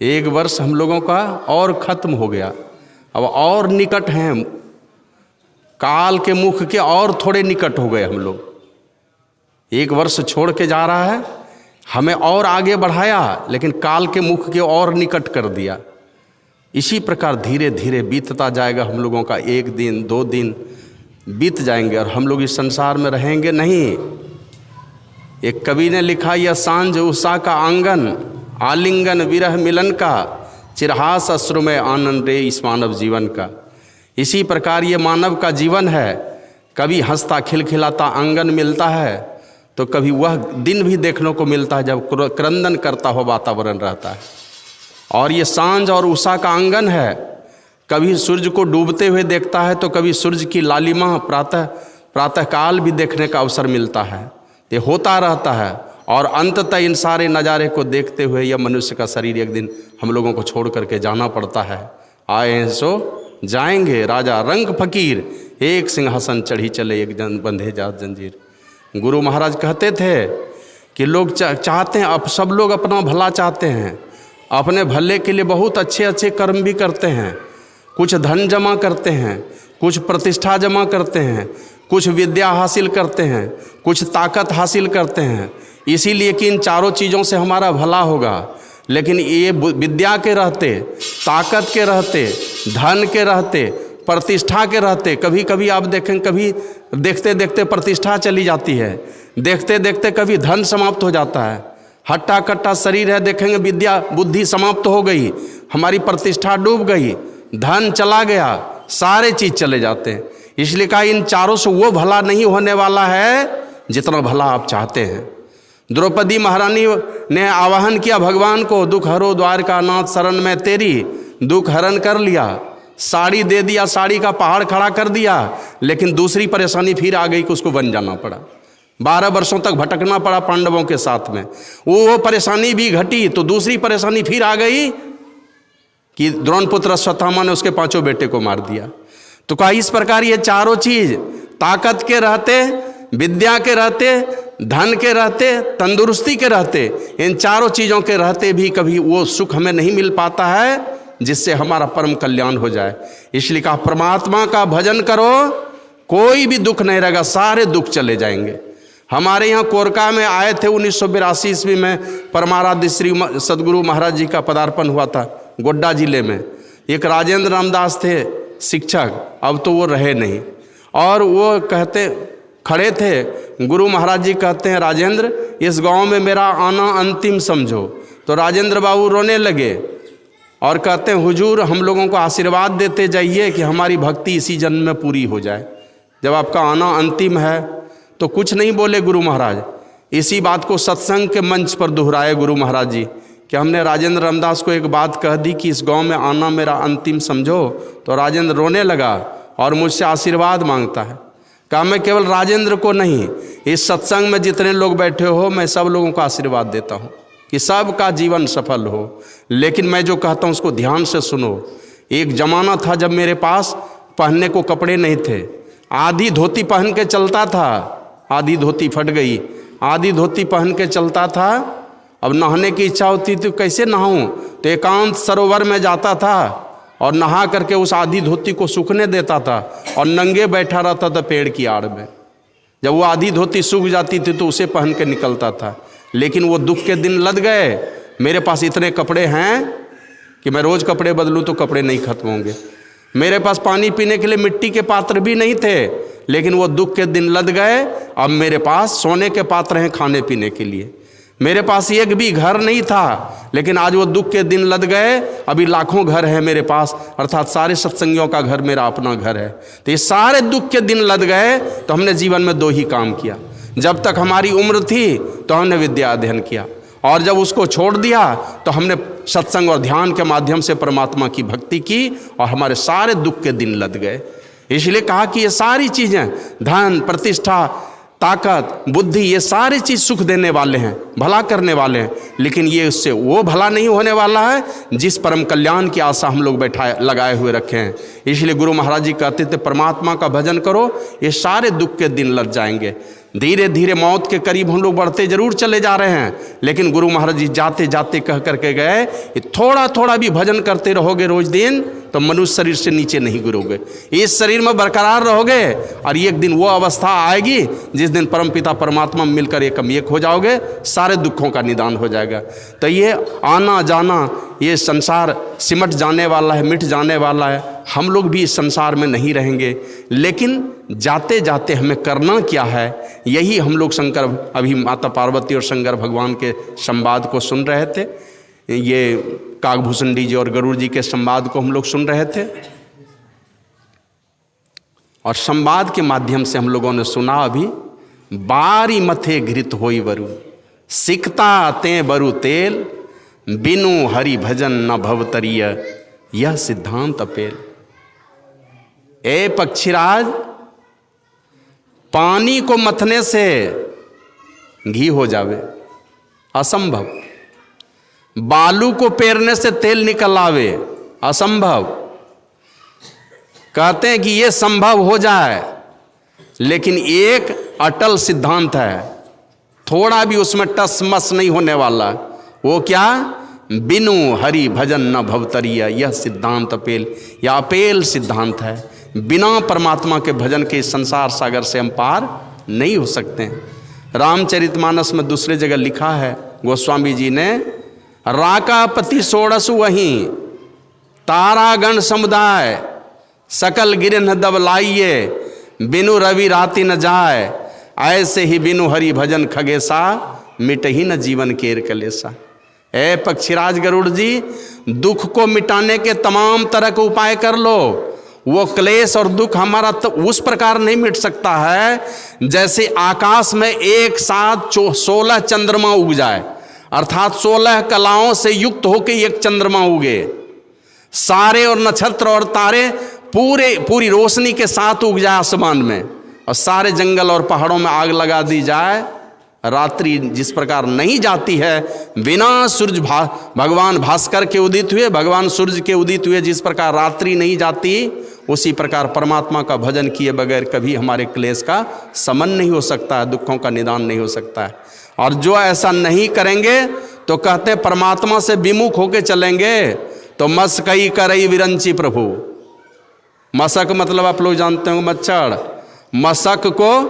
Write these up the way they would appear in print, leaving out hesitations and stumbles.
1 वर्ष हम लोगों का और ख़त्म हो गया, अब और निकट हैं, काल के मुख के और थोड़े निकट हो गए हम लोग। 1 वर्ष छोड़ के जा रहा है, हमें और आगे बढ़ाया लेकिन काल के मुख के और निकट कर दिया। इसी प्रकार धीरे धीरे बीतता जाएगा हम लोगों का, 1 दिन 2 दिन बीत जाएंगे और हम लोग इस संसार में रहेंगे नहीं। एक कवि ने लिखा, यह सांझ उषा का आंगन, आलिंगन विरह मिलन का, चिरहास अश्रु में आनंद रे इस मानव जीवन का। इसी प्रकार ये मानव का जीवन है, कभी हंसता खिलखिलाता आंगन मिलता है तो कभी वह दिन भी देखने को मिलता है जब क्रंदन करता हो वातावरण रहता है। और ये सांझ और उषा का आंगन है, कभी सूर्य को डूबते हुए देखता है तो कभी सूर्य की लालिमा प्रातःकाल भी देखने का अवसर मिलता है। ये होता रहता है और अंततः इन सारे नज़ारे को देखते हुए यह मनुष्य का शरीर एक दिन हम लोगों को छोड़ करके जाना पड़ता है। आए हैं सो जाएंगे, राजा रंग फकीर एक सिंहासन चढ़ी चले, एक जन बंधे जात जंजीर। गुरु महाराज कहते थे कि लोग चाहते हैं, अब सब लोग अपना भला चाहते हैं, अपने भले के लिए बहुत अच्छे अच्छे कर्म भी करते हैं, कुछ धन जमा करते हैं, कुछ प्रतिष्ठा जमा करते हैं, कुछ विद्या हासिल करते हैं, कुछ ताकत हासिल करते हैं, इसीलिए कि इन चारों चीज़ों से हमारा भला होगा। लेकिन ये विद्या के रहते, ताकत के रहते, धन के रहते, प्रतिष्ठा के रहते, कभी कभी आप देखें, कभी देखते देखते प्रतिष्ठा चली जाती है, देखते देखते कभी धन समाप्त हो जाता है, हट्टा कट्टा शरीर है, देखेंगे विद्या बुद्धि समाप्त हो गई, हमारी प्रतिष्ठा डूब गई, धन चला गया, सारे चीज़ चले जाते हैं। इसलिए कहा इन चारों से वो भला नहीं होने वाला है जितना भला आप चाहते हैं। द्रौपदी महारानी ने आवाहन किया भगवान को, दुख हरो द्वारका नाथ शरण में तेरी, दुख हरण कर लिया, साड़ी दे दिया, साड़ी का पहाड़ खड़ा कर दिया, लेकिन दूसरी परेशानी फिर आ गई कि उसको वन जाना पड़ा, 12 वर्षों तक भटकना पड़ा पांडवों के साथ में। वो परेशानी भी घटी तो दूसरी परेशानी फिर आ गई कि द्रोणपुत्र अश्वत्थामा ने उसके 5 बेटे को मार दिया। तो कहा इस प्रकार ये चारों चीज, ताकत के रहते, विद्या के रहते, धन के रहते, तंदुरुस्ती के रहते, इन चारों चीज़ों के रहते भी कभी वो सुख हमें नहीं मिल पाता है जिससे हमारा परम कल्याण हो जाए। इसलिए कहा परमात्मा का भजन करो, कोई भी दुख नहीं रहेगा, सारे दुख चले जाएंगे। हमारे यहाँ कोरका में आए थे 1982 ईस्वी में, परमाराध्य श्री सदगुरु महाराज जी का पदार्पण हुआ था गोड्डा जिले में। एक राजेंद्र रामदास थे शिक्षक, अब तो वो रहे नहीं, और वो कहते खड़े थे, गुरु महाराज जी कहते हैं राजेंद्र इस गांव में मेरा आना अंतिम समझो। तो राजेंद्र बाबू रोने लगे और कहते हैं हुजूर हम लोगों को आशीर्वाद देते जाइए कि हमारी भक्ति इसी जन्म में पूरी हो जाए, जब आपका आना अंतिम है। तो कुछ नहीं बोले गुरु महाराज, इसी बात को सत्संग के मंच पर दोहराए गुरु महाराज जी कि हमने राजेंद्र रामदास को एक बात कह दी कि इस गांव में आना मेरा अंतिम समझो। तो राजेंद्र रोने लगा और मुझसे आशीर्वाद मांगता है। कहा मैं केवल राजेंद्र को नहीं, इस सत्संग में जितने लोग बैठे हो मैं सब लोगों को आशीर्वाद देता हूँ कि सबका जीवन सफल हो, लेकिन मैं जो कहता हूँ उसको ध्यान से सुनो। एक ज़माना था जब मेरे पास पहनने को कपड़े नहीं थे, आधी धोती पहन के चलता था, आधी धोती फट गई, आधी धोती पहन के चलता था। अब नहाने की इच्छा होती थी, कैसे नहाऊं, तो एकांत सरोवर में जाता था और नहा करके उस आधी धोती को सूखने देता था और नंगे बैठा रहता था पेड़ की आड़ में। जब वो आधी धोती सूख जाती थी तो उसे पहन के निकलता था। लेकिन वो दुख के दिन लद गए, मेरे पास इतने कपड़े हैं कि मैं रोज़ कपड़े बदलूं तो कपड़े नहीं खत्म होंगे। मेरे पास पानी पीने के लिए मिट्टी के पात्र भी नहीं थे, लेकिन वो दुख के दिन लद गए। अब मेरे पास सोने के पात्र हैं खाने पीने के लिए। मेरे पास एक भी घर नहीं था, लेकिन आज वो दुख के दिन लद गए, अभी लाखों घर हैं मेरे पास, अर्थात सारे सत्संगियों का घर मेरा अपना घर है। तो ये सारे दुख के दिन लद गए तो हमने जीवन में 2 ही काम किया। जब तक हमारी उम्र थी तो हमने विद्या अध्ययन किया, और जब उसको छोड़ दिया तो हमने सत्संग और ध्यान के माध्यम से परमात्मा की भक्ति की, और हमारे सारे दुख के दिन लद गए। इसलिए कहा कि ये सारी चीज़ें, धन, प्रतिष्ठा, ताकत, बुद्धि, ये सारी चीज़ सुख देने वाले हैं, भला करने वाले हैं, लेकिन ये उससे वो भला नहीं होने वाला है जिस परम कल्याण की आशा हम लोग लगाए हुए रखे हैं। इसलिए गुरु महाराज जी कहते थे परमात्मा का भजन करो, ये सारे दुख के दिन लग जाएंगे। धीरे धीरे मौत के करीब हम लोग बढ़ते जरूर चले जा रहे हैं, लेकिन गुरु महाराज जी जाते जाते कह करके गए कि थोड़ा थोड़ा भी भजन करते रहोगे रोज दिन तो मनुष्य शरीर से नीचे नहीं गिरोगे, इस शरीर में बरकरार रहोगे और एक दिन वो अवस्था आएगी जिस दिन परमपिता परमात्मा मिलकर एक हो जाओगे, सारे दुखों का निदान हो जाएगा। तो ये आना जाना, ये संसार सिमट जाने वाला है, मिट जाने वाला है, हम लोग भी इस संसार में नहीं रहेंगे, लेकिन जाते जाते हमें करना क्या है, यही हम लोग शंकर, अभी माता पार्वती और शंकर भगवान के संवाद को सुन रहे थे, ये काकभूषण जी और गरुड़ जी के संवाद को हम लोग सुन रहे थे, और संवाद के माध्यम से हम लोगों ने सुना अभी, बारी मथे घृत होई वरु सिकता ते बरु तेल, बिनु हरि भजन न भवतरिय यह सिद्धांत अपेल। ए पक्षीराज, पानी को मथने से घी हो जावे असंभव, बालू को पेरने से तेल निकल आवे असंभव। कहते हैं कि ये संभव हो जाए, लेकिन एक अटल सिद्धांत है, थोड़ा भी उसमें टस मस नहीं होने वाला। वो क्या? बिनु हरि भजन न भवतरिय यह सिद्धांत अपेल, या अपेल सिद्धांत है। बिना परमात्मा के भजन के इस संसार सागर से हम पार नहीं हो सकते हैं। रामचरितमानस में दूसरे जगह लिखा है गोस्वामी जी ने, राकापति सोड़सु वहीं तारागण समुदाय, सकल गिरन दबलाइये बिनु रवि राति न जाए, ऐसे ही बिनु हरि भजन खगेसा मिट ही न जीवन केर कलेसा। ए पक्षीराज गरुड़ जी, दुख को मिटाने के तमाम तरह के उपाय कर लो, वो क्लेश और दुख हमारा तो उस प्रकार नहीं मिट सकता है जैसे आकाश में एक साथ 16 चंद्रमा उग जाए, अर्थात 16 कलाओं से युक्त होकर एक चंद्रमा उगे, सारे और नक्षत्र और तारे पूरी रोशनी के साथ उग जाए आसमान में, और सारे जंगल और पहाड़ों में आग लगा दी जाए, रात्रि जिस प्रकार नहीं जाती है बिना सूर्य भगवान भास्कर के उदित हुए, भगवान सूर्य के उदित हुए जिस प्रकार रात्रि नहीं जाती, उसी प्रकार परमात्मा का भजन किए बगैर कभी हमारे क्लेश का शमन नहीं हो सकता है, दुखों का निदान नहीं हो सकता है। और जो ऐसा नहीं करेंगे तो कहते हैं परमात्मा से विमुख होके चलेंगे तो मस्कई करई विरंची प्रभु। मशक मतलब आप लोग जानते हो मच्छर, मशक को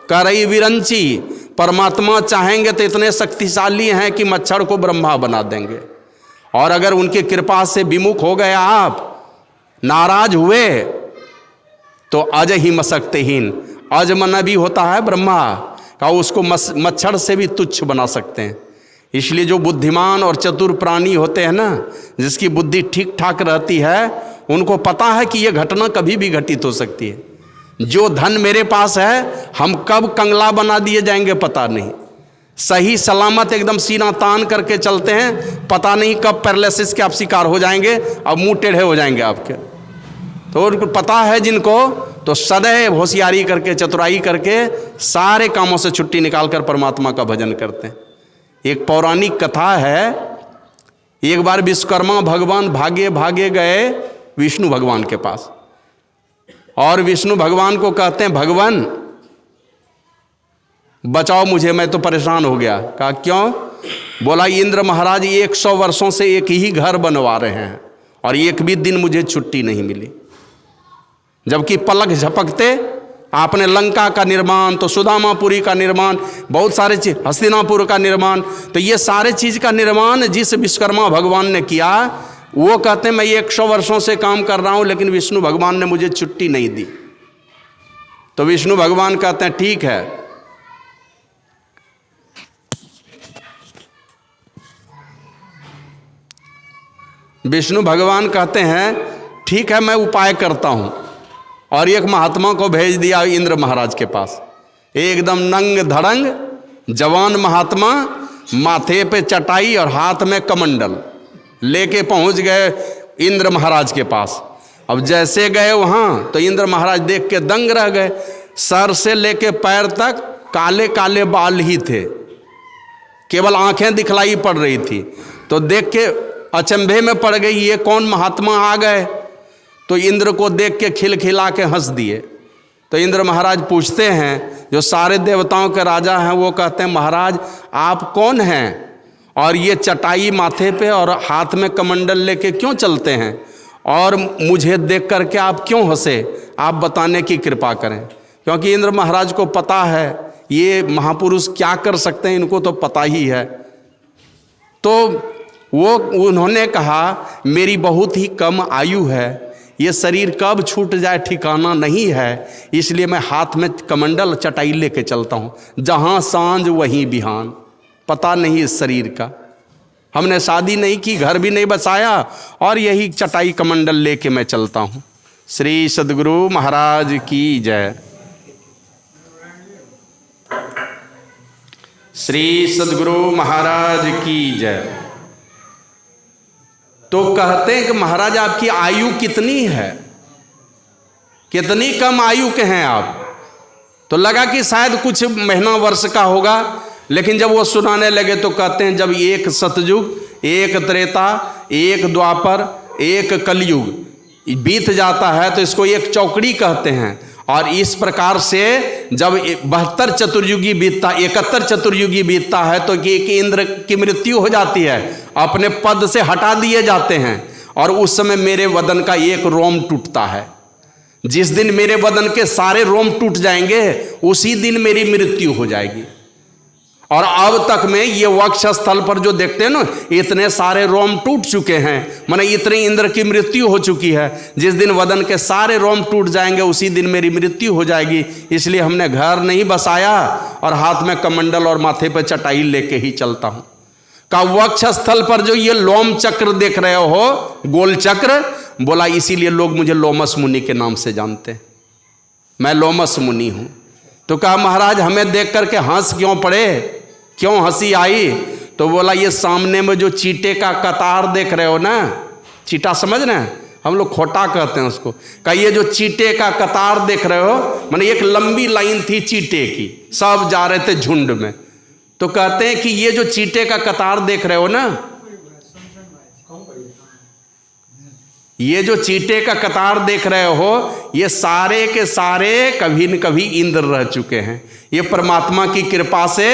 करई विरंची, परमात्मा चाहेंगे तो इतने शक्तिशाली हैं कि मच्छर को ब्रह्मा बना देंगे। और अगर उनकी कृपा से विमुख हो गए, आप नाराज हुए, तो अज ही मशक्तिहीन, अज मन भी होता है ब्रह्मा का, उसको मच्छर से भी तुच्छ बना सकते हैं। इसलिए जो बुद्धिमान और चतुर प्राणी होते हैं ना, जिसकी बुद्धि ठीक ठाक रहती है, उनको पता है कि यह घटना कभी भी घटित हो सकती है। जो धन मेरे पास है, हम कब कंगला बना दिए जाएंगे पता नहीं, सही सलामत एकदम सीना तान करके चलते हैं, पता नहीं कब पैरालिसिस के आप शिकार हो जाएंगे, अब मुंह टेढ़े हो जाएंगे आपके। तो उनको पता है जिनको, तो सदैव होशियारी करके चतुराई करके सारे कामों से छुट्टी निकालकर परमात्मा का भजन करते हैं। एक पौराणिक कथा है, एक बार विश्वकर्मा भगवान भागे भागे गए विष्णु भगवान के पास, और विष्णु भगवान को कहते हैं भगवान बचाओ मुझे, मैं तो परेशान हो गया। कहा क्यों? बोला इंद्र महाराज 100 वर्षों से एक ही घर बनवा रहे हैं और एक भी दिन मुझे छुट्टी नहीं मिली, जबकि पलक झपकते आपने लंका का निर्माण, तो सुदामापुरी का निर्माण, बहुत सारे चीज, हस्तिनापुर का निर्माण, तो ये सारे चीज का निर्माण जिस विश्वकर्मा भगवान ने किया, वो कहते हैं मैं 100 वर्षों से काम कर रहा हूं, लेकिन विष्णु भगवान ने मुझे छुट्टी नहीं दी। तो विष्णु भगवान कहते हैं ठीक है, विष्णु भगवान कहते हैं ठीक है मैं उपाय करता हूं, और एक महात्मा को भेज दिया इंद्र महाराज के पास। एकदम नंग धड़ंग जवान महात्मा, माथे पे चटाई और हाथ में कमंडल लेके पहुंच गए इंद्र महाराज के पास। अब जैसे गए वहां तो इंद्र महाराज देख के दंग रह गए, सर से लेके पैर तक काले काले बाल ही थे, केवल आंखें दिखलाई पड़ रही थी। तो देख के अचंभे में पड़ गई, ये कौन महात्मा आ गए। तो इंद्र को देख के खिलखिला के हंस दिए। तो इंद्र महाराज पूछते हैं जो सारे देवताओं के राजा हैं, वो कहते हैं महाराज आप कौन हैं और ये चटाई माथे पे और हाथ में कमंडल लेके क्यों चलते हैं, और मुझे देख करके आप क्यों हंसे, आप बताने की कृपा करें। क्योंकि इंद्र महाराज को पता है ये महापुरुष क्या कर सकते हैं, इनको तो पता ही है। तो वो उन्होंने कहा मेरी बहुत ही कम आयु है, ये शरीर कब छूट जाए ठिकाना नहीं है, इसलिए मैं हाथ में कमंडल चटाई लेके चलता हूँ, जहाँ सांझ वहीं बिहान, पता नहीं इस शरीर का। हमने शादी नहीं की, घर भी नहीं बसाया, और यही चटाई कमंडल लेके मैं चलता हूँ। श्री सद्गुरु महाराज की जय। श्री सद्गुरु महाराज की जय। तो कहते हैं कि महाराज आपकी आयु कितनी है, कितनी कम आयु के हैं आप। तो लगा कि शायद कुछ महीना वर्ष का होगा, लेकिन जब वो सुनाने लगे तो कहते हैं जब एक सतयुग, एक त्रेता, एक द्वापर, एक कलयुग बीत जाता है तो इसको एक चौकड़ी कहते हैं। और इस प्रकार से जब 72 चतुर्युगी बीतता, 71 चतुर्युगी बीतता है तो कि इंद्र की मृत्यु हो जाती है, अपने पद से हटा दिए जाते हैं, और उस समय मेरे वदन का एक रोम टूटता है। जिस दिन मेरे वदन के सारे रोम टूट जाएंगे उसी दिन मेरी मृत्यु हो जाएगी। और अब तक में ये वक्ष स्थल पर जो देखते हैं ना, इतने सारे रोम टूट चुके हैं, माने इतने इंद्र की मृत्यु हो चुकी है। जिस दिन वदन के सारे रोम टूट जाएंगे उसी दिन मेरी मृत्यु हो जाएगी, इसलिए हमने घर नहीं बसाया और हाथ में कमंडल और माथे पर चटाई लेके ही चलता हूँ। का वक्ष स्थल पर जो ये लोम चक्र देख रहे हो, गोल चक्र, बोला इसीलिए लोग मुझे लोमस मुनि के नाम से जानते हैं, मैं लोमस मुनि हूँ। तो कहा महाराज हमें देख करके हंस क्यों पड़े, क्यों हंसी आई? तो बोला ये सामने में जो चीटे का कतार देख रहे हो ना, चीटा समझ रहे हैं, हम लोग खोटा कहते हैं उसको, का ये जो चीटे का कतार देख रहे हो, माने एक लंबी लाइन थी चीटे की, सब जा रहे थे झुंड में। तो कहते हैं कि ये जो चीटे का कतार देख रहे हो ना, ये जो चीटे का कतार देख रहे हो, ये सारे के सारे कभी न कभी इंद्र रह चुके हैं। ये परमात्मा की कृपा से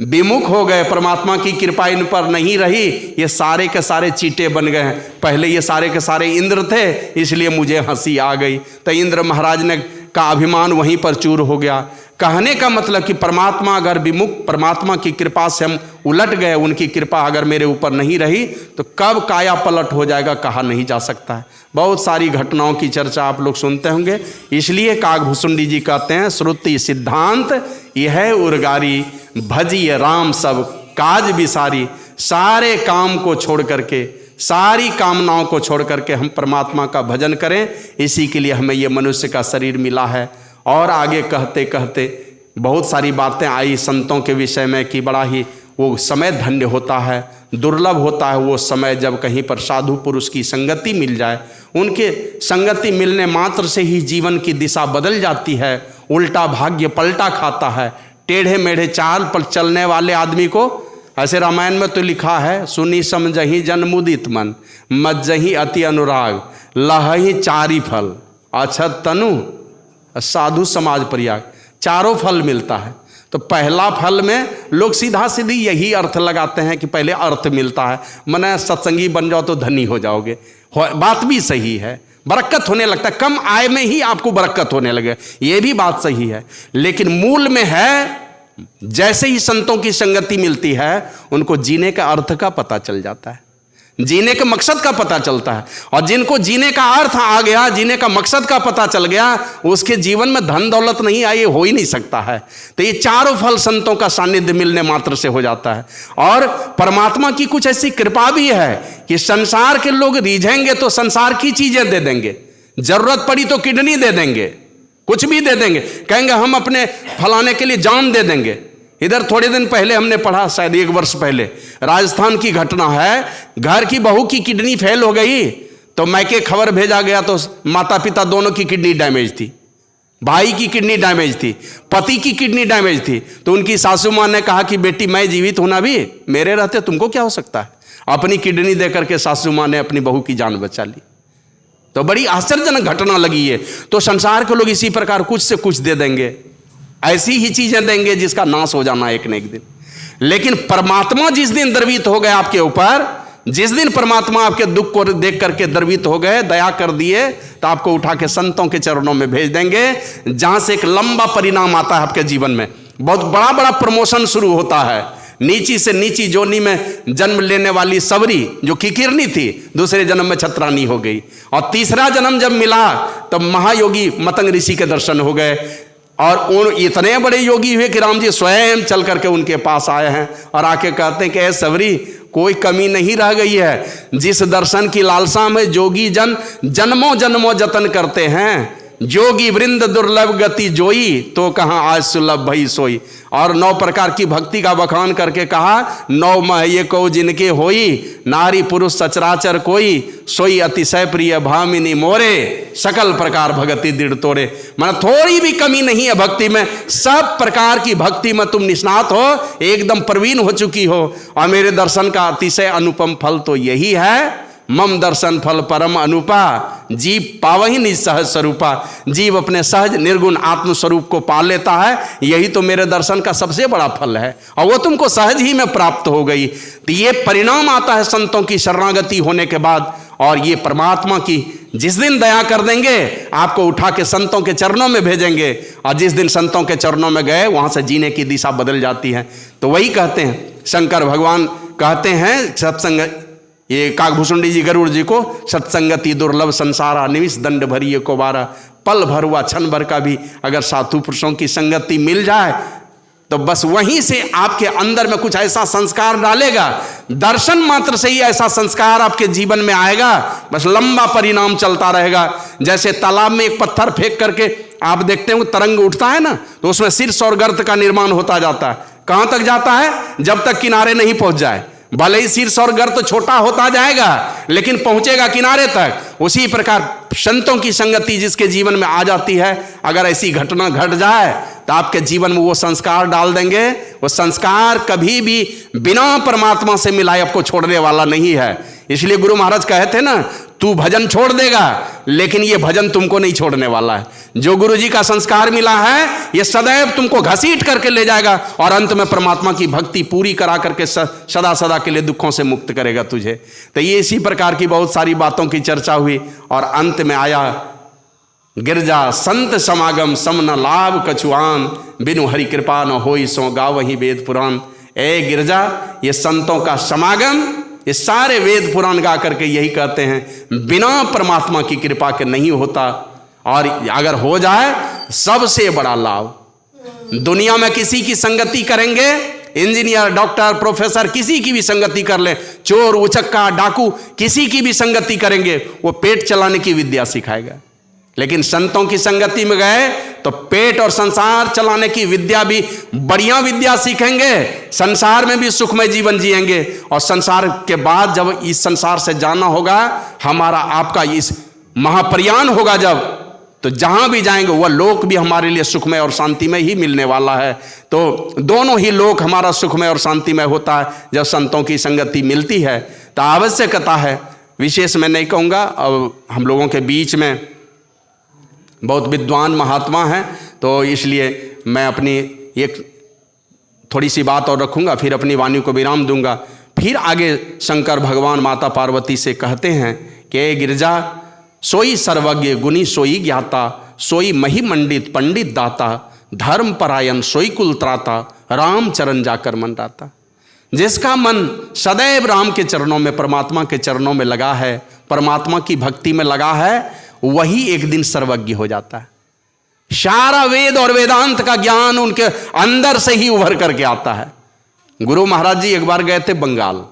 विमुख हो गए, परमात्मा की कृपा इन पर नहीं रही, ये सारे के सारे चीटे बन गए हैं। पहले ये सारे के सारे इंद्र थे, इसलिए मुझे हंसी आ गई। तो इंद्र महाराज ने का अभिमान वहीं पर चूर हो गया। कहने का मतलब कि परमात्मा अगर विमुख, परमात्मा की कृपा से हम उलट गए, उनकी कृपा अगर मेरे ऊपर नहीं रही तो कब काया पलट हो जाएगा कहा नहीं जा सकता है। बहुत सारी घटनाओं की चर्चा आप लोग सुनते होंगे, इसलिए कागभूषुंडी जी कहते हैं श्रुति सिद्धांत यह उर्गारी, भजिए राम सब काज विसारी। सारे काम को छोड़ करके, सारी कामनाओं को छोड़ करके हम परमात्मा का भजन करें, इसी के लिए हमें ये मनुष्य का शरीर मिला है। और आगे कहते कहते बहुत सारी बातें आई संतों के विषय में कि बड़ा ही वो समय धन्य होता है, दुर्लभ होता है वो समय जब कहीं पर साधु पुरुष की संगति मिल जाए। उनके संगति मिलने मात्र से ही जीवन की दिशा बदल जाती है, उल्टा भाग्य पलटा खाता है। टेढ़े मेढ़े चाल पर चलने वाले आदमी को, ऐसे रामायण में तो लिखा है, सुनी समझही जन मुदित मन, मज्जही अति अनुराग, लहही चारी फल, अछत तनु साधु समाज परियाग। चारों फल मिलता है। तो पहला फल में लोग सीधा सीधी यही अर्थ लगाते हैं कि पहले अर्थ मिलता है, मने सत्संगी बन जाओ तो धनी हो जाओगे। बात भी सही है, बरकत होने लगता है, कम आय में ही आपको बरकत होने लगे, ये भी बात सही है। लेकिन मूल में है, जैसे ही संतों की संगति मिलती है उनको जीने का अर्थ का पता चल जाता है, जीने के मकसद का पता चलता है। और जिनको जीने का अर्थ आ गया, जीने का मकसद का पता चल गया, उसके जीवन में धन दौलत नहीं आई, हो ही नहीं सकता है। तो ये चारों फल संतों का सानिध्य मिलने मात्र से हो जाता है। और परमात्मा की कुछ ऐसी कृपा भी है कि संसार के लोग रीझेंगे तो संसार की चीजें दे देंगे, जरूरत पड़ी तो किडनी दे देंगे, कुछ भी दे देंगे, कहेंगे हम अपने फलाने के लिए जान दे देंगे। इधर थोड़े दिन पहले हमने पढ़ा, शायद 1 वर्ष पहले, राजस्थान की घटना है। घर की बहू की किडनी फेल हो गई तो मैके खबर भेजा गया तो माता पिता दोनों की किडनी डैमेज थी, भाई की किडनी डैमेज थी, पति की किडनी डैमेज थी। तो उनकी सासू माँ ने कहा कि बेटी मैं जीवित होना भी, मेरे रहते तुमको क्या हो सकता है। अपनी किडनी दे करके सासू माँ ने अपनी बहू की जान बचा ली। तो बड़ी आश्चर्यजनक घटना लगी है। तो संसार के लोग इसी प्रकार कुछ से कुछ दे देंगे, ऐसी ही चीजें देंगे जिसका नाश हो जाना एक न एक दिन। लेकिन परमात्मा जिस दिन द्रवित हो गए आपके ऊपर, जिस दिन परमात्मा आपके दुख को देख करके द्रवित हो गए, दया कर दिए, तो आपको उठा के संतों के चरणों में भेज देंगे, जहां से एक लंबा परिणाम आता है आपके जीवन में। बहुत बड़ा बड़ा प्रमोशन शुरू होता है। नीची से नीची जोनी में जन्म लेने वाली सबरी जो किकिरनी थी, दूसरे जन्म में छत्रानी हो गई, और तीसरा जन्म जब मिला तब महायोगी मतंग ऋषि के दर्शन हो गए। और उन इतने बड़े योगी हुए कि राम जी स्वयं चल करके उनके पास आए हैं और आके कहते हैं कि ऐ सबरी, कोई कमी नहीं रह गई है। जिस दर्शन की लालसा में जोगी जन जन्मों जन्मों जतन करते हैं, जोगी वृंद दुर्लभ गति जोई, तो कहाँ आज सुलभ भई सोई। और 9 प्रकार की भक्ति का बखान करके कहा, 9 मह ये को जिनके होई, नारी पुरुष सचराचर कोई, सोई अतिशय प्रिय भामिनी मोरे, सकल प्रकार भक्ति दृढ़ तोरे। मतलब थोड़ी भी कमी नहीं है भक्ति में, सब प्रकार की भक्ति में तुम निष्णात हो, एकदम प्रवीण हो चुकी हो। और मेरे दर्शन का अतिशय अनुपम फल तो यही है, मम दर्शन फल परम अनुपा, जीव पावही निज सहज स्वरूपा। जीव अपने सहज निर्गुण आत्म स्वरूप को पा लेता है, यही तो मेरे दर्शन का सबसे बड़ा फल है, और वो तुमको सहज ही में प्राप्त हो गई। तो ये परिणाम आता है संतों की शरणागति होने के बाद। और ये परमात्मा की जिस दिन दया कर देंगे, आपको उठा के संतों के चरणों में भेजेंगे, और जिस दिन संतों के चरणों में गए, वहां से जीने की दिशा बदल जाती है। तो वही कहते हैं शंकर भगवान, कहते हैं सत्संग, ये काकभूषुंडी जी गरुड़ जी को, सत्संगति दुर्लभ संसारा, निविष दंड भरिए को बारा। पल भर हुआ क्षण भर का भी अगर साधु पुरुषों की संगति मिल जाए, तो बस वहीं से आपके अंदर में कुछ ऐसा संस्कार डालेगा, दर्शन मात्र से ही ऐसा संस्कार आपके जीवन में आएगा, बस लंबा परिणाम चलता रहेगा। जैसे तालाब में एक पत्थर फेंक करके आप देखते हो तरंग उठता है ना, तो उसमें शीर्ष और गर्त का निर्माण होता जाता है। कहां तक जाता है? जब तक किनारे नहीं पहुंच जाए। भले ही शीर्ष और गर्त छोटा होता जाएगा, लेकिन पहुंचेगा किनारे तक। उसी प्रकार संतों की संगति जिसके जीवन में आ जाती है, अगर ऐसी घटना घट जाए, तो आपके जीवन में वो संस्कार डाल देंगे। वो संस्कार कभी भी बिना परमात्मा से मिलाए आपको छोड़ने वाला नहीं है। इसलिए गुरु महाराज कहे थे ना, तू भजन छोड़ देगा, लेकिन ये भजन तुमको नहीं छोड़ने वाला है। जो गुरु जी का संस्कार मिला है, ये सदैव तुमको घसीट करके ले जाएगा, और अंत में परमात्मा की भक्ति पूरी करा करके सदा सदा के लिए दुखों से मुक्त करेगा तुझे। तो ये इसी प्रकार की बहुत सारी बातों की चर्चा हुई, और अंत में आया गिरजा संत समागम सम न लाभ कछुआन, बिनु हरि कृपा न होई सो गावहि वेद पुराण। ए गिरजा, ये संतों का समागम, ये सारे वेद पुराण गा करके यही कहते हैं, बिना परमात्मा की कृपा के नहीं होता, और अगर हो जाए सबसे बड़ा लाभ। दुनिया में किसी की संगति करेंगे, इंजीनियर, डॉक्टर, प्रोफेसर, किसी की भी संगति कर ले, चोर, उचक्का, डाकू, किसी की भी संगति करेंगे, वो पेट चलाने की विद्या सिखाएगा। लेकिन संतों की संगति में गए तो पेट और संसार चलाने की विद्या भी, बढ़िया विद्या सीखेंगे, संसार में भी सुखमय जीवन जिएंगे। और संसार के बाद जब इस संसार से जाना होगा, हमारा आपका इस महाप्रयाण होगा जब, तो जहां भी जाएंगे वह लोक भी हमारे लिए सुखमय और शांतिमय ही मिलने वाला है। तो दोनों ही लोक हमारा सुखमय और शांतिमय होता है जब संतों की संगति मिलती है। तो आवश्यकता है, विशेष मैं नहीं कहूँगा। अब हम लोगों के बीच में बहुत विद्वान महात्मा हैं, तो इसलिए मैं अपनी एक थोड़ी सी बात और रखूँगा, फिर अपनी वाणी को विराम दूंगा। फिर आगे शंकर भगवान माता पार्वती से कहते हैं कि गिरजा, सोई सर्वज्ञ गुणी सोई ज्ञाता, सोई महिमंडित पंडित दाता, धर्म परायण सोई कुल त्राता, राम चरण जाकर मन राता। जिसका मन सदैव राम के चरणों में, परमात्मा के चरणों में लगा है, परमात्मा की भक्ति में लगा है, वही एक दिन सर्वज्ञ हो जाता है। सारा वेद और वेदांत का ज्ञान उनके अंदर से ही उभर करके आता है। गुरु महाराज जी एक बार गए थे बंगाल,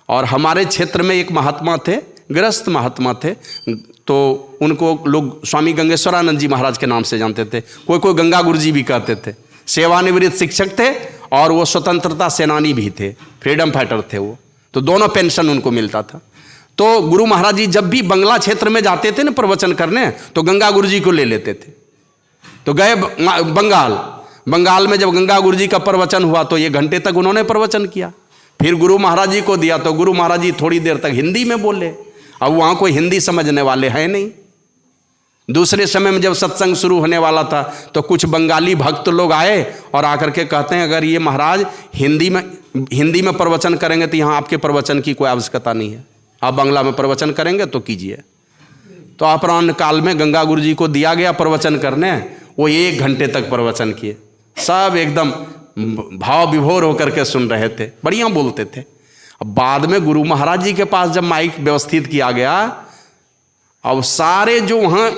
और हमारे क्षेत्र में एक महात्मा थे, गृहस्थ महात्मा थे, तो उनको लोग स्वामी गंगेश्वरानंद जी महाराज के नाम से जानते थे, कोई कोई गंगा गुरु जी भी कहते थे। सेवानिवृत्त शिक्षक थे, और वो स्वतंत्रता सेनानी भी थे, फ्रीडम फाइटर थे वो, तो दोनों पेंशन उनको मिलता था। तो गुरु महाराज जी जब भी बंगला क्षेत्र में जाते थे ना प्रवचन करने, तो गंगा गुरु जी को ले लेते थे। तो गए बंगाल में जब गंगा गुरु जी का प्रवचन हुआ, तो 1 घंटे तक उन्होंने प्रवचन किया। फिर गुरु महाराज जी को दिया, तो गुरु महाराज जी थोड़ी देर तक हिंदी में बोले। अब वहाँ कोई हिंदी समझने वाले हैं नहीं, दूसरे समय में जब सत्संग शुरू होने वाला था तो कुछ बंगाली भक्त लोग आए और आकर के कहते हैं अगर ये महाराज हिंदी में प्रवचन करेंगे तो यहाँ आपके प्रवचन की कोई आवश्यकता नहीं है, आप बांग्ला में प्रवचन करेंगे तो कीजिए। तो अपराह्न काल में गंगा गुरु जी को दिया गया प्रवचन करने, वो 1 घंटे तक प्रवचन किए, सब एकदम भाव विभोर होकर के सुन रहे थे, बढ़िया बोलते थे। अब बाद में गुरु महाराज जी के पास जब माइक व्यवस्थित किया गया, अब सारे जो वहाँ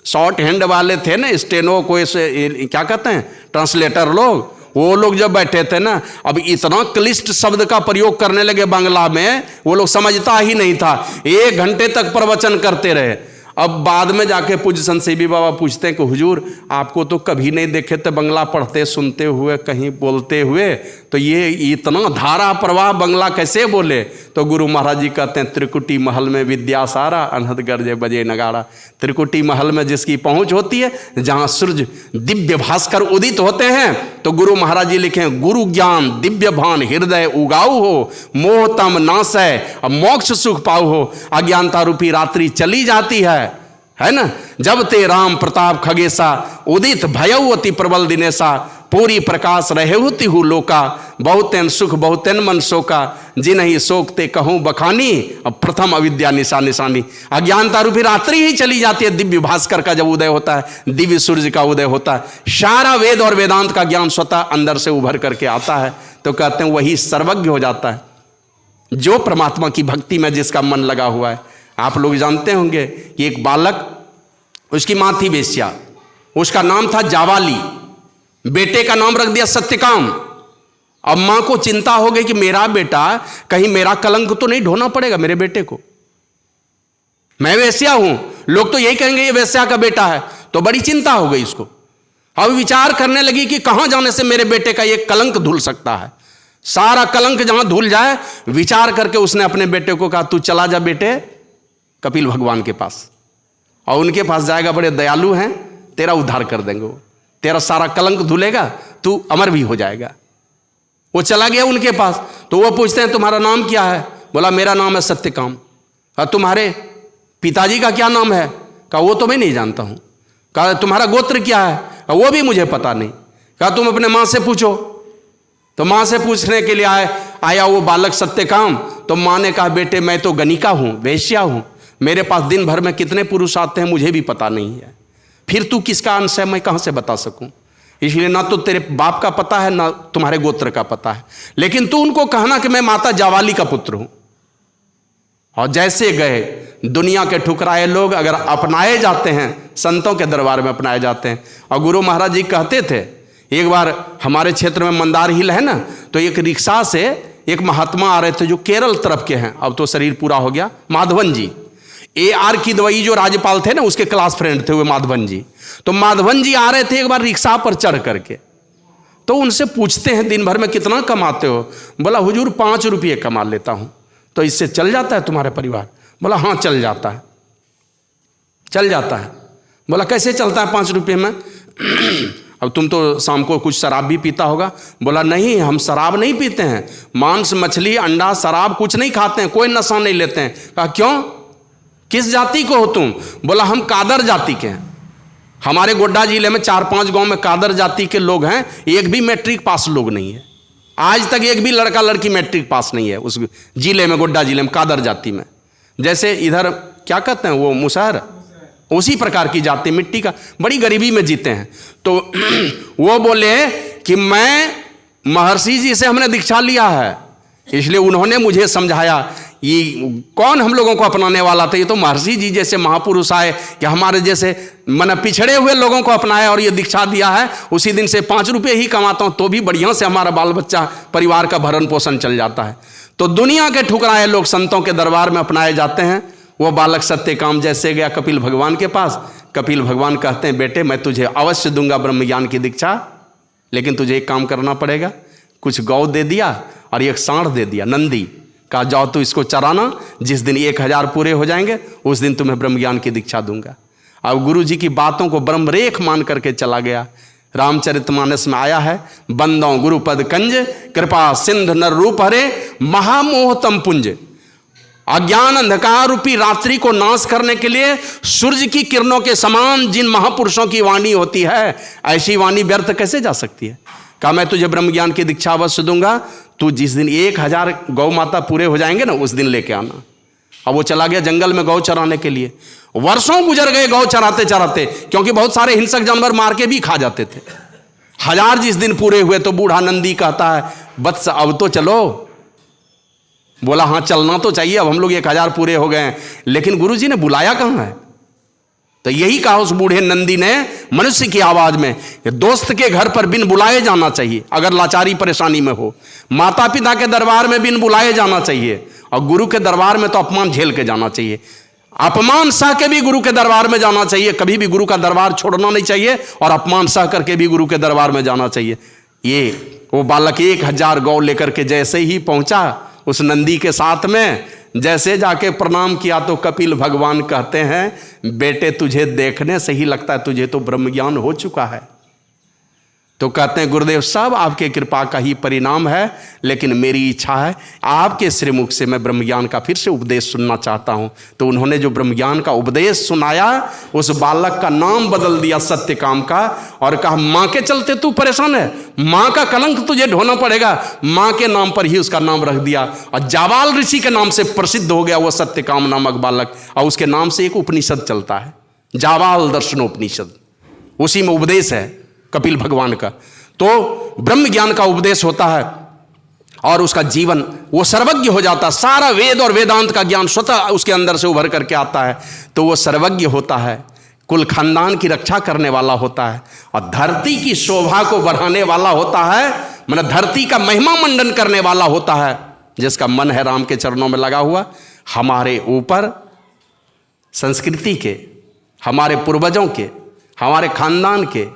शॉर्ट हैंड वाले थे ना, स्टेनो को क्या कहते हैं ट्रांसलेटर लोग, वो लोग जब बैठे थे ना, अब इतना क्लिष्ट शब्द का प्रयोग करने लगे बांग्ला में, वो लोग समझता ही नहीं था। 1 घंटे तक प्रवचन करते रहे। अब बाद में जाके पूज्य संत सीबी बाबा पूछते हैं कि हुजूर आपको तो कभी नहीं देखे थे बांग्ला पढ़ते सुनते हुए कहीं बोलते हुए, तो ये इतना धारा प्रवाह बांग्ला कैसे बोले? तो गुरु महाराज जी कहते हैं त्रिकुटी महल में विद्या सारा, अनहद गर्जे बजे नगाड़ा। त्रिकुटी महल में जिसकी पहुंच होती है, जहां सूर्य दिव्य भास्कर उदित होते हैं, तो गुरु महाराज जी लिखे गुरु ज्ञान दिव्य भान हृदय उगाऊ हो, मोहतम नासै अब मोक्ष सुख पाऊ हो। अज्ञानता रूपी रात्रि चली जाती है ना, जब ते राम प्रताप खगेसा उदित भयउ अति प्रबल दिनेसा, पूरी प्रकाश रहे होती हूँ लोका, बहुतेन सुख बहुतेन मन शोका, जिन्हीं शोकते कहूँ बखानी, अब प्रथम अविद्या निशा निशानी। अज्ञानता रूपी रात्रि ही चली जाती है, दिव्य भास्कर का जब उदय होता है, दिव्य सूर्य का उदय होता है, सारा वेद और वेदांत का ज्ञान स्वतः अंदर से उभर करके आता है, तो कहते हैं वही सर्वज्ञ हो जाता है जो परमात्मा की भक्ति में जिसका मन लगा हुआ है। आप लोग जानते होंगे कि एक बालक, उसकी माँ थी वेश्या, उसका नाम था जावाली, बेटे का नाम रख दिया सत्यकाम। अब माँ को चिंता हो गई कि मेरा बेटा कहीं मेरा कलंक तो नहीं ढोना पड़ेगा मेरे बेटे को, मैं वेश्या हूं, लोग तो यही कहेंगे ये वेश्या का बेटा है, तो बड़ी चिंता हो गई इसको। अब विचार करने लगी कि कहां जाने से मेरे बेटे का ये कलंक धुल सकता है, सारा कलंक जहां धुल जाए। विचार करके उसने अपने बेटे को कहा तू चला जा बेटे कपिल भगवान के पास, और उनके पास जाएगा, बड़े दयालु हैं, तेरा उद्धार कर देंगे, वो तेरा सारा कलंक धुलेगा, तू अमर भी हो जाएगा। वो चला गया उनके पास, तो वो पूछते हैं तुम्हारा नाम क्या है? बोला मेरा नाम है सत्यकाम। और तुम्हारे पिताजी का क्या नाम है? कहा वो तो मैं नहीं जानता हूं। कहा तुम्हारा गोत्र क्या है? कहा वो भी मुझे पता नहीं। कहा तुम अपने माँ से पूछो। तो माँ से पूछने के लिए आया वो बालक सत्यकाम। तो माँ ने कहा बेटे मैं तो गणिका हूं, वेश्या हूं, मेरे पास दिन भर में कितने पुरुष आते हैं मुझे भी पता नहीं है, फिर तू किसका अंश है मैं कहां से बता सकूं? इसलिए ना तो तेरे बाप का पता है ना तुम्हारे गोत्र का पता है, लेकिन तू उनको कहना कि मैं माता जावाली का पुत्र हूं। और जैसे गए, दुनिया के ठुकराए लोग अगर अपनाए जाते हैं, संतों के दरबार में अपनाए जाते हैं। और गुरु महाराज जी कहते थे, एक बार हमारे क्षेत्र में मंदार हिल है ना, तो एक रिक्शा से एक महात्मा आ रहे थे जो केरल तरफ के हैं, अब तो शरीर पूरा हो गया, माधवन जी, AR की दवाई जो राज्यपाल थे ना उसके क्लास फ्रेंड थे वो माधवन जी। तो माधवन जी आ रहे थे एक बार रिक्शा पर चढ़ करके, तो उनसे पूछते हैं दिन भर में कितना कमाते हो? बोला हुजूर 5 रुपये कमा लेता हूं। तो इससे चल जाता है तुम्हारे परिवार? बोला हाँ चल जाता है, चल जाता है। बोला कैसे चलता है 5 रुपये में? अब तुम तो शाम को कुछ शराब भी पीता होगा। बोला नहीं हम शराब नहीं पीते हैं, मांस मछली अंडा शराब कुछ नहीं खाते हैं, कोई नशा नहीं लेते हैं। कहा क्यों, किस जाति को हो तुम? बोला हम कादर जाति के हैं, हमारे गोड्डा जिले में 4-5 गांव में कादर जाति के लोग हैं, एक भी मैट्रिक पास लोग नहीं है, आज तक एक भी लड़का लड़की मैट्रिक पास नहीं है उस जिले में, गोड्डा जिले में कादर जाति में। जैसे इधर क्या कहते हैं वो मुसहर, उसी प्रकार की जाति, मिट्टी का, बड़ी गरीबी में जीते हैं। तो वो बोले कि मैं महर्षि जी से हमने दीक्षा लिया है, इसलिए उन्होंने मुझे समझाया ये कौन हम लोगों को अपनाने वाला था, ये तो महर्षि जी जैसे महापुरुष आए कि हमारे जैसे मन पिछड़े हुए लोगों को अपनाया और ये दीक्षा दिया है। उसी दिन से 5 रुपये ही कमाता हूँ तो भी बढ़िया से हमारा बाल बच्चा परिवार का भरण पोषण चल जाता है। तो दुनिया के ठुकराए लोग संतों के दरबार में अपनाए जाते हैं। वो बालक सत्यकाम जैसे गया कपिल भगवान के पास, कपिल भगवान कहते हैं बेटे मैं तुझे अवश्य दूंगा ब्रह्म ज्ञान की दीक्षा, लेकिन तुझे एक काम करना पड़ेगा। कुछ गौ दे दिया और एक सांड दे दिया, नंदी, कहा जाओ तू इसको चराना, जिस दिन 1000 पूरे हो जाएंगे उस दिन तुम्हें ब्रह्म ज्ञान की दीक्षा दूंगा। अब गुरु जी की बातों को ब्रह्मरेख मान करके चला गया। रामचरितमानस में आया है, बंदों गुरुपद कंज कृपा सिंध नर रूप हरे महामोहतम पुंज। अज्ञान अंधकार रूपी रात्रि को नाश करने के लिए सूर्य की किरणों के समान जिन महापुरुषों की वाणी होती है, ऐसी वाणी व्यर्थ कैसे जा सकती है। कहा मैं तुझे ब्रह्म ज्ञान की दीक्षा अवश्य दूंगा, तू जिस दिन 1000 गौ माता पूरे हो जाएंगे ना, उस दिन लेके आना। अब वो चला गया जंगल में गौ चराने के लिए। वर्षों गुजर गए गौ चराते चराते, क्योंकि बहुत सारे हिंसक जानवर मार के भी खा जाते थे। 1000 जिस दिन पूरे हुए तो बूढ़ा नंदी कहता है, वत्स अब तो चलो। बोला हाँ चलना तो चाहिए, अब हम लोग 1000 पूरे हो गए हैं, लेकिन गुरुजी ने बुलाया कहाँ है। तो यही कहा उस बूढ़े नंदी ने मनुष्य की आवाज में, दोस्त के घर पर बिन बुलाए जाना चाहिए अगर लाचारी परेशानी में हो, माता पिता के दरबार में बिन बुलाए जाना चाहिए, और गुरु के दरबार में तो अपमान झेल के जाना चाहिए। अपमान सह के भी गुरु के दरबार में जाना चाहिए, कभी भी गुरु का दरबार छोड़ना नहीं चाहिए, और अपमान सह करके भी गुरु के दरबार में जाना चाहिए। ये वो बालक 1000 गौ लेकर के जैसे ही पहुंचा उस नंदी के साथ में, जैसे जाके प्रणाम किया तो कपिल भगवान कहते हैं, बेटे तुझे देखने से ही लगता है तुझे तो ब्रह्म ज्ञान हो चुका है। तो कहते हैं गुरुदेव साहब आपके कृपा का ही परिणाम है, लेकिन मेरी इच्छा है आपके श्रीमुख से मैं ब्रह्म ज्ञान का फिर से उपदेश सुनना चाहता हूं। तो उन्होंने जो ब्रह्म ज्ञान का उपदेश सुनाया, उस बालक का नाम बदल दिया सत्यकाम का, और कहा मां के चलते तू परेशान है, मां का कलंक तुझे ढोना पड़ेगा। मां के नाम पर ही उसका नाम रख दिया, और जाबाल ऋषि के नाम से प्रसिद्ध हो गया वो सत्यकाम नामक बालक। और उसके नाम से एक उपनिषद चलता है, जाबाल दर्शनोपनिषद, उसी में उपदेश है कपिल भगवान का। तो ब्रह्म ज्ञान का उपदेश होता है और उसका जीवन वो सर्वज्ञ हो जाता है, सारा वेद और वेदांत का ज्ञान स्वतः उसके अंदर से उभर करके आता है। तो वो सर्वज्ञ होता है, कुल खानदान की रक्षा करने वाला होता है, और धरती की शोभा को बढ़ाने वाला होता है, मतलब धरती का महिमा मंडन करने वाला होता है, जिसका मन है राम के चरणों में लगा हुआ। हमारे ऊपर संस्कृति के, हमारे पूर्वजों के, हमारे खानदान के,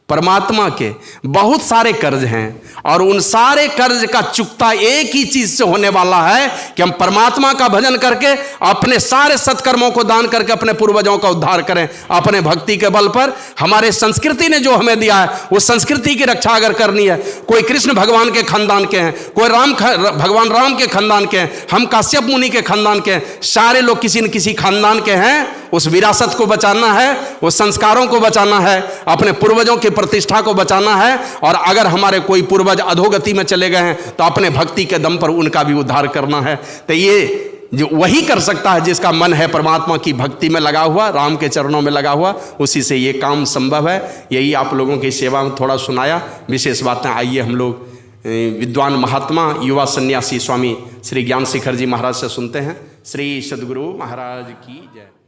परमात्मा के बहुत सारे कर्ज हैं, और उन सारे कर्ज का चुकता एक ही चीज से होने वाला है कि हम परमात्मा का भजन करके अपने सारे सत्कर्मों को दान करके अपने पूर्वजों का उद्धार करें। अपने भक्ति के बल पर हमारे संस्कृति ने जो हमें दिया है, वो संस्कृति की रक्षा अगर करनी है, कोई कृष्ण भगवान के खानदान के हैं, कोई भगवान राम के खानदान के हैं, हम काश्यप मुनि के खानदान के हैं, सारे लोग किसी न किसी खानदान के हैं। उस विरासत को बचाना है, उस संस्कारों को बचाना है, अपने पूर्वजों की प्रतिष्ठा को बचाना है। और अगर हमारे कोई पूर्वज अधोगति में चले गए हैं तो अपने भक्ति के दम पर उनका भी उद्धार करना है। तो ये जो वही कर सकता है जिसका मन है परमात्मा की भक्ति में लगा हुआ, राम के चरणों में लगा हुआ, उसी से ये काम संभव है। यही आप लोगों की सेवा में थोड़ा सुनाया, विशेष बातें। आइए हम लोग विद्वान महात्मा युवा सन्यासी स्वामी श्री ज्ञान शिखर जी महाराज से सुनते हैं। श्री सद्गुरु महाराज की जय।